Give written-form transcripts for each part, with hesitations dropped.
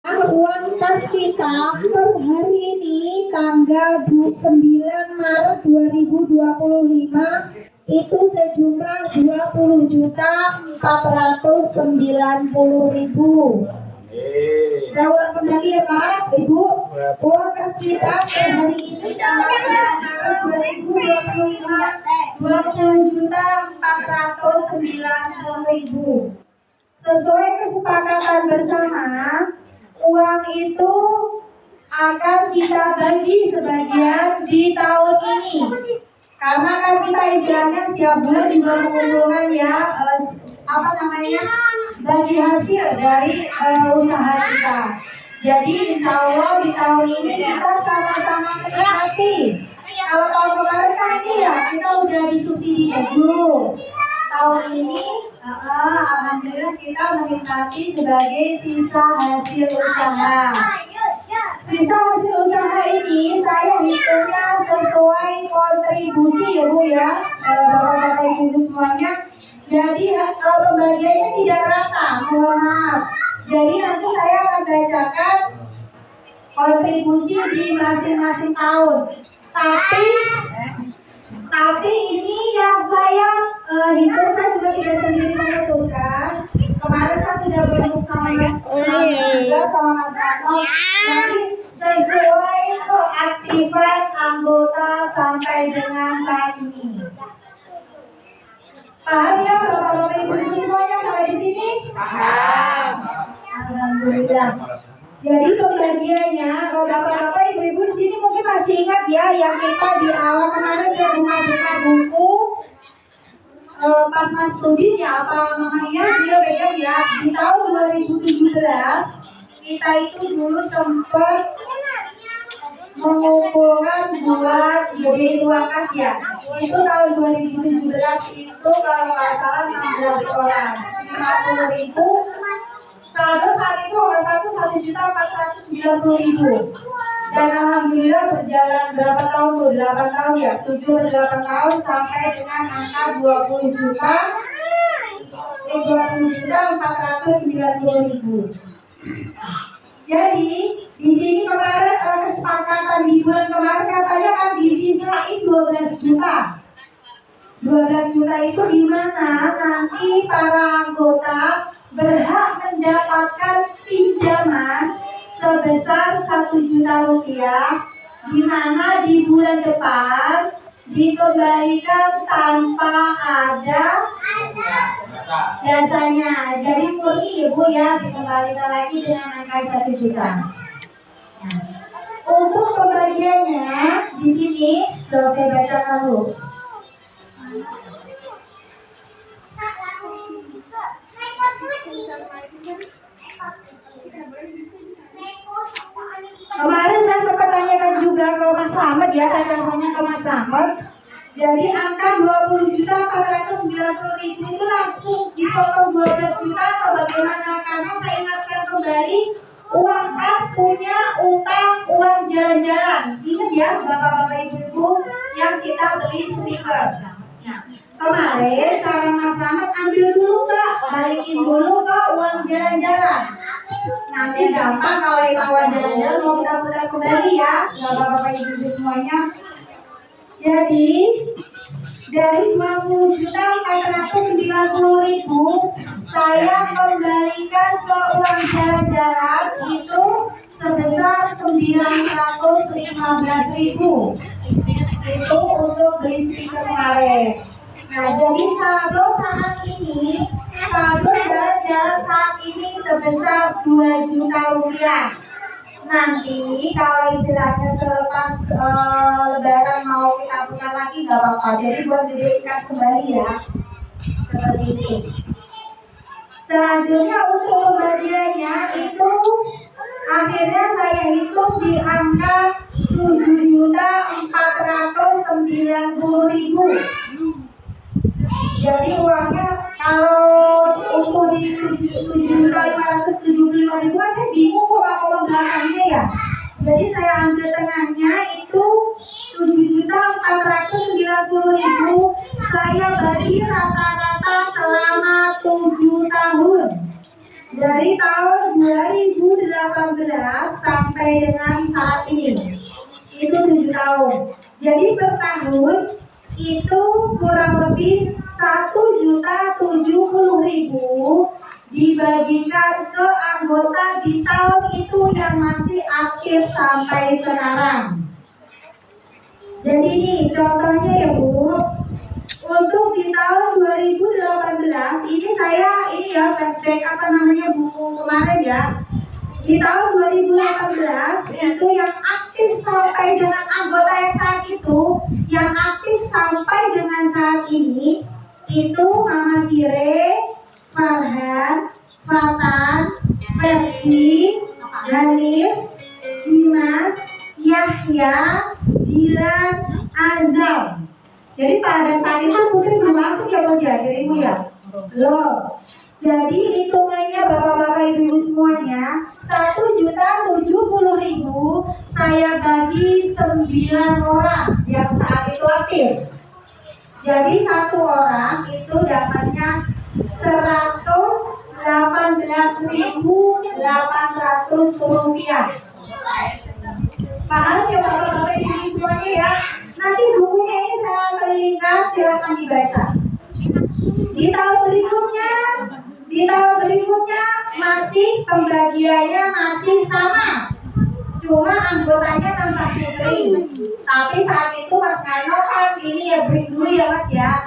Uang kas kita per hari ini tanggal 9 Maret 2025 itu sejumlah 20.490.000. Saya ulang kembali ya Pak, Ibu. Uang kas kita per hari ini tanggal 9 Maret 2025 20.490.000. Sesuai kesepakatan bersama, uang itu akan kita bagi sebagian di tahun ini. Karena kan kita istilahnya setiap bulan juga mengumpulkan ya bagi hasil dari usaha kita. Jadi insya Allah di tahun ini kita sama-sama menikmati. Kalau tahun kemarin kan ya kita udah disubsidi dulu. Tahun ini alhamdulillah kita menikmati sebagai sisa hasil usaha. Sisa hasil usaha ini saya hitungnya sesuai kontribusi ya Bu ya, Bapak-bapak Ibu semuanya. Jadi pembagiannya tidak rata, mohon maaf. Jadi nanti saya akan bacakan kontribusi di masing-masing tahun. Tapi ini yang saya hitung, saya juga tidak sendiri memutuskan. Kemarin saya sudah bertemu sama Mas Rano. Nanti sesuai keaktifan anggota sampai dengan saat ini. Paham ya Bapak-bapak Ibu semuanya sampai di sini? Paham. Alhamdulillah. Jadi pembagiannya, Bapak-bapak Ibu-ibu di sini mungkin masih ingat ya yang kita di awal kemarin sudah buka buku pas Mas Sudin ya apa namanya dia pegang ya di tahun 2017 kita itu dulu sempat mengumpulkan buat jadi uang kas ya. Itu tahun 2017 itu kalau nggak salah 16 orang 50.000. Saldo saat itu oleh 1.490.000. Dan alhamdulillah berjalan berapa tahun? 8 tahun ya, 7-8 tahun sampai dengan angka 20.490.000. Jadi di sini kemarin kesepakatan di bulan kemarin katanya kan disisilain 12 juta. 12 juta itu di mana nanti para anggota berhak mendapatkan pinjaman sebesar 1 juta rupiah, di mana di bulan depan dikembalikan tanpa ada jasanya. Jadi murni Ibu ya dikembalikan lagi dengan angka 1 juta. Nah, untuk pembagiannya di sini saya bacakan dulu. Kemarin saya sempat tanyakan juga ke Mas Slamet ya, saya teleponnya ke Mas Slamet. Jadi angka 20.490.000 itu langsung dipotong 12 juta atau bagaimana? Karena saya ingatkan kembali uang kas punya utang uang jalan-jalan. Ingat ya Bapak-bapak Ibu-ibu yang kita beli stiker. Kemarin cara Mas Slamet ambil dulu Mbak, balikin dulu ke uang jalan-jalan. Nanti gampang kalau yang uang jalan-jalan mau kita putar kembali ya Bapak-bapak Ibu semuanya. Jadi dari 20.490.000 saya kembalikan ke uang jalan-jalan itu sebesar 915.000. Itu untuk beli stiker kemarin. Nah, jadi saldo saat ini, saldo jalan-jalan saat ini sebesar 2 juta rupiah. Nanti kalau istilahnya selepas lebaran mau kita buka lagi nggak apa-apa. Jadi buat diberikan kembali ya, seperti itu. Selanjutnya untuk pembagiannya itu akhirnya saya hitung di angka 7.490.000. Jadi uangnya kalau untuk di 7.575.000 saya bingung kok kalau belakangnya ya. Jadi saya ambil tengahnya itu 7.490.000. Saya bagi rata-rata selama 7 tahun. Dari tahun 2018 sampai dengan saat ini itu 7 tahun. Jadi per tahun itu kurang lebih 1.070.000 dibagikan ke anggota di tahun itu yang masih aktif sampai sekarang. Jadi ini contohnya ya Bu, untuk di tahun 2018 ini saya flashback buku kemarin ya. Di tahun 2018 itu yang aktif sampai dengan anggota yang saat itu, yang aktif sampai dengan saat ini itu Mama Kire, Farhan, Fatan, Ferdi, Hanif, Dimas, Yahya, Dilan, Azam. Jadi pada saat itu Putri belum masuk ya Bu ya, dirimu ya? Belum. Jadi hitungannya bapak-bapak ibu-ibu semuanya 1.070.000 saya bagi 9 orang yang saat itu aktif. Jadi satu orang itu dapatnya 118.800 rupiah. Paham ya bapak-bapak ibu-ibu semuanya ya? Nanti bukunya ini saya berikan, silakan dibaca. Di tahun berikutnya masih pembagiannya masih sama, cuma anggotanya tambah Putri. Tapi saat itu Mas Kano kan ini ya break dulu ya Mas ya.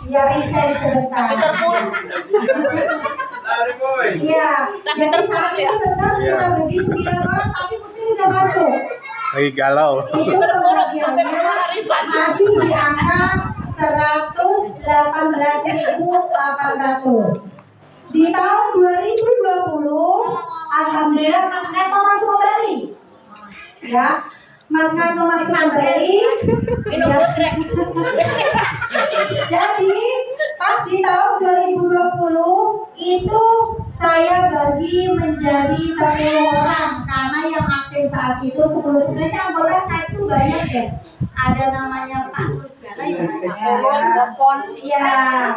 Ya resign sebentar. Iya, jadi saat itu tetap kita bagi 9 orang, tapi Putri udah masuk. Lagi galau. Itu pembagiannya masih di angka 118.800. Di tahun 2020, alhamdulillah Mas Neto masuk kembali. Ya, Mas Neto masuk kembali. Jadi pas di tahun 2020 itu saya bagi menjadi 10 orang karena yang aktif saat itu 10. Sebenarnya anggota saya itu banyak ya. Ada namanya Pak Rusgala ya, Bopon ya.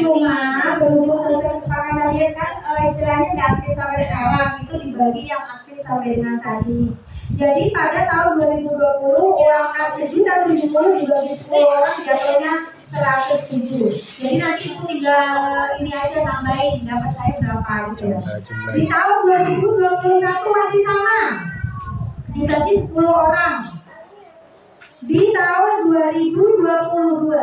Cuma berhubung selesai kesepakatan dia kan istilahnya nggak aktif sampai sekarang, itu dibagi yang aktif sampai dengan tadi. Jadi pada tahun 2020 uang kas 1.070.000 dibagi 10 orang jatuhnya 107. Jadi nanti itu tinggal ini aja nambahin dapat saya berapa gitu ya. Di tahun 2021 masih sama, dibagi 10 orang. Di tahun 2022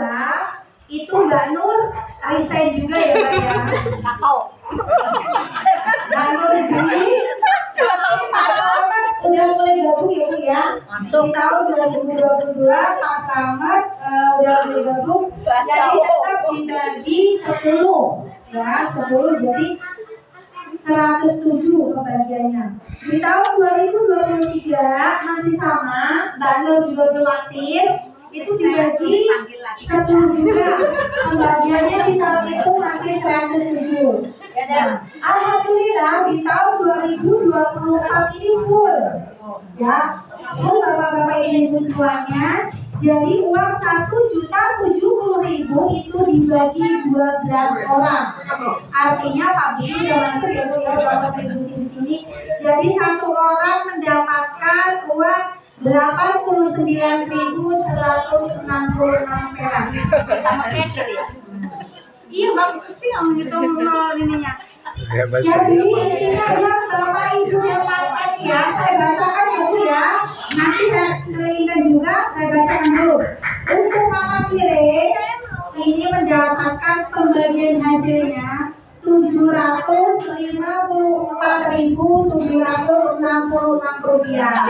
itu Mbak Nur resign juga ya Mbak ya. Mbak Nur ini udah mulai gabung ya Bu ya. Di tahun 2022 Pak Slamet udah mulai gabung. Jadi tetap dibagi 10 ya, 10 jadi 107 pembagiannya. Di tahun 2023 masih sama, Mbak Nur juga belum aktif, itu dibagi 10 juga. Pembagiannya di tahun itu masih 107. Nah, alhamdulillah di tahun 2024 ini full, ya, full bapak-bapak ibu semuanya. Jadi uang 1.070.000 itu dibagi 12 orang. Artinya Pak Budi udah masuk ya Bu ya, bapak ibu di sini. Jadi satu orang mendapatkan uang 89.166 perak. Tambah keder ya. Iya bagus sih yang ngitung ininya. Ya, Jadi intinya yang bapak ibu yang pakai ya, saya bacakan ya Bu ya. Nanti saya berikan juga, saya bacakan dulu. Untuk Mama Kire ini mendapatkan pembagian hasilnya 754.766 rupiah.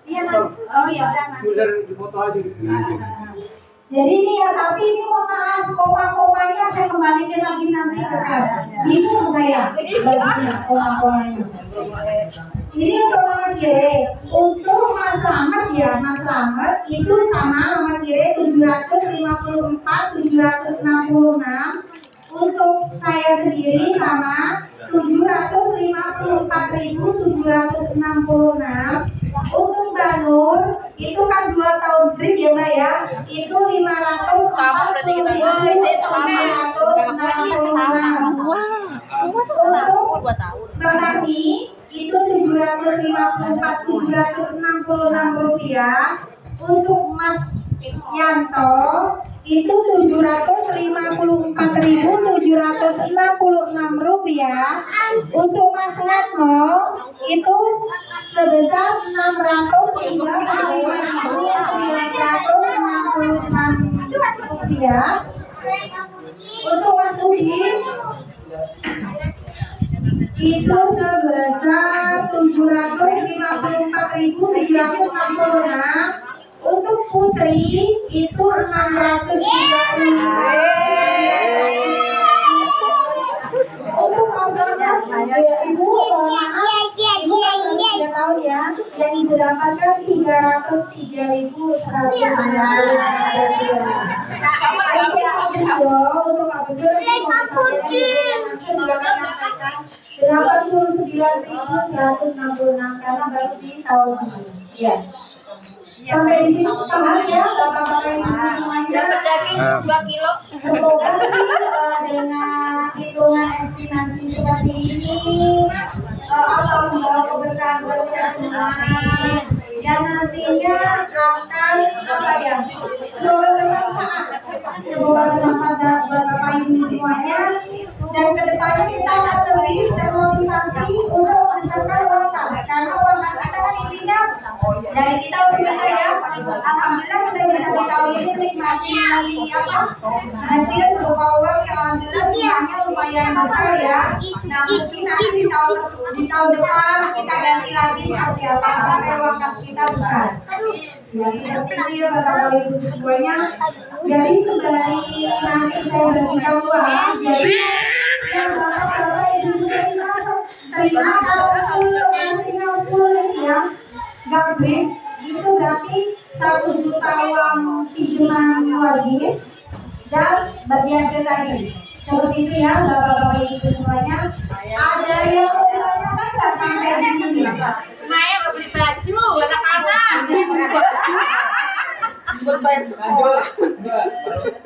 Iya, oh iya udah nanti. Jadi ini ya, tapi ini mohon maaf, koma-komanya saya kembalikan lagi nanti ke kas. Bingung saya baginya koma-komanya. Ini untuk Mama Kire, untuk Mas Slamet ya, Mas Slamet itu sama Mama Kire 754.766. Untuk saya sendiri sama 754.766. Untuk Mbak Nur itu kan 2 tahun break ya Mbak ya, itu 540.566. Untuk Mbak Sami itu 754.766 rupiah. Untuk Mas Yanto itu 754.766 rupiah. Untuk Mas Ratno itu sebesar 635.966 rupiah. Untuk Mas Udin itu sebesar 754.766. Untuk Putri itu 635. Untuk masalahnya Ibu, maaf, Ibu tidak tahu ya, yang Ibu dapatkan 303.100. Untuk Pak Bejo 89.166 karena baru di tahun ini. Ya. Sampai di sini paham ya Bapak-bapak Ibu semuanya. 2 kilo. Semoga dengan hitungan estimasi seperti ini akan membawa keberkahan semua yang nantinya akan semoga bermanfaat. Semoga bermanfaat buat Bapak Ibu semuanya. Dan kedepannya kita akan lebih termotivasi untuk meningkatkan uang kas, karena uang kas kita kan intinya dari kita berbeda ya. Alhamdulillah kita bisa di tahun ini menikmati hasil berupa uang yang alhamdulillah semuanya lumayan besar ya. Nah mungkin nanti di tahun depan kita ganti lagi seperti apa sampai uang kas kita besar. Ya seperti itu ya Bapak Ibu semuanya. Jadi kembali nanti saya bagikan uang. Jadi yang Bapak Ibu terima kalau nantinya pulih ya gabrik itu berarti 1 juta uang pinjaman wajib dan bagian tadi seperti itu ya Bapak Ibu semuanya. Ada yang mau ditanyakan nggak sampai di sini? Maya mau beli baju anak-anak.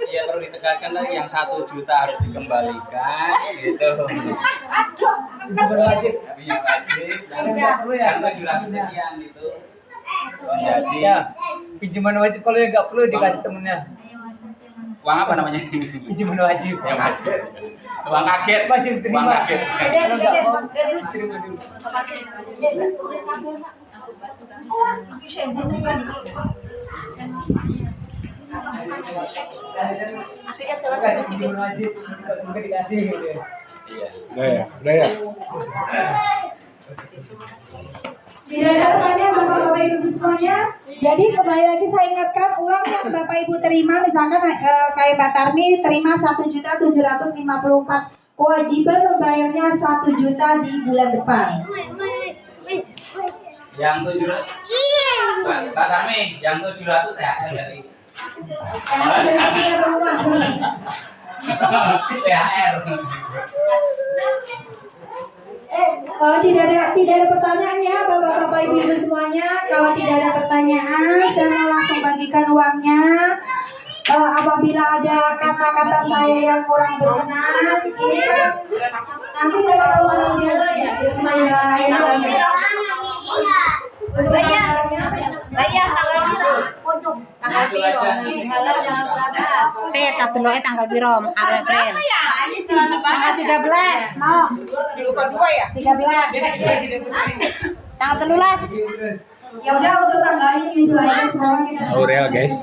Iya perlu ditegaskan lagi yang 1 juta harus dikembalikan gitu. Yang wajib yang 700 sekian itu. Jadi pinjaman wajib kalau yang nggak perlu dikasih temennya. uang apa namanya? Pinjaman wajib. Yang wajib. Uang kaget. Wajib terima. Uang kaget. Kalau nggak mau terima dulu. Kasih pinjaman wajib, mungkin dikasih gitu ya. Iya. Udah ya. Tidak ada pertanyaan Bapak Ibu semuanya. Jadi kembali lagi saya ingatkan uang yang Bapak Ibu terima, misalkan kayak Mbak Tarmi terima 1.754, kewajiban membayarnya 1 juta di bulan depan. Yang 700. Pak Tarmi, yang 700 THR dari THR. Kalau tidak ada pertanyaan ya Bapak Ibu semuanya. Kalau tidak ada pertanyaan, saya mau langsung bagikan uangnya. Apabila ada kata-kata saya yang kurang berkenan, ini kan nanti saya mau ya di rumah ya. Bayar tanggal biru. Tanggal biru. Saya tak dulu tanggal biru April. Tanggal 13. Mau. Lupa 2 ya? 13. Tanggal 13. Ya udah untuk tanggalnya nyusul aja semua kita. Aurel guys.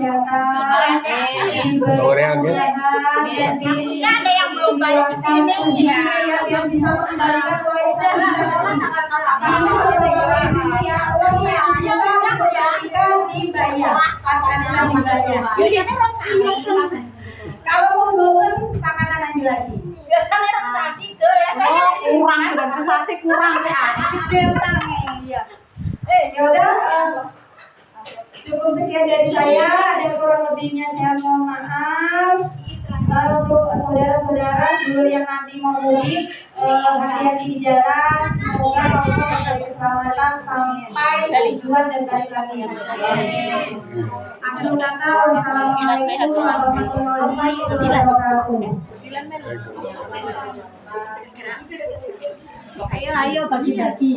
Aurel guys. Ya ada yang belum bayar di sini ya. Yang bisa mengembalikan uang ya uang yang kita kembalikan dibayar pas anda dibayar. Kalau mau bangun makanan lagi. Biasanya orang sasi tuh ya. Kurang dengan sesasi kurang sih. Iya. Ya udah cukup sekian dari saya. Ada kurang lebihnya saya mohon maaf. Untuk saudara-saudara dulu yang nanti mau mudik, hati-hati di jalan, semoga Allah memberi keselamatan sampai tujuan dan balik lagi. Akhir kata, wassalamualaikum warahmatullahi wabarakatuh. Ayo bagi-bagi.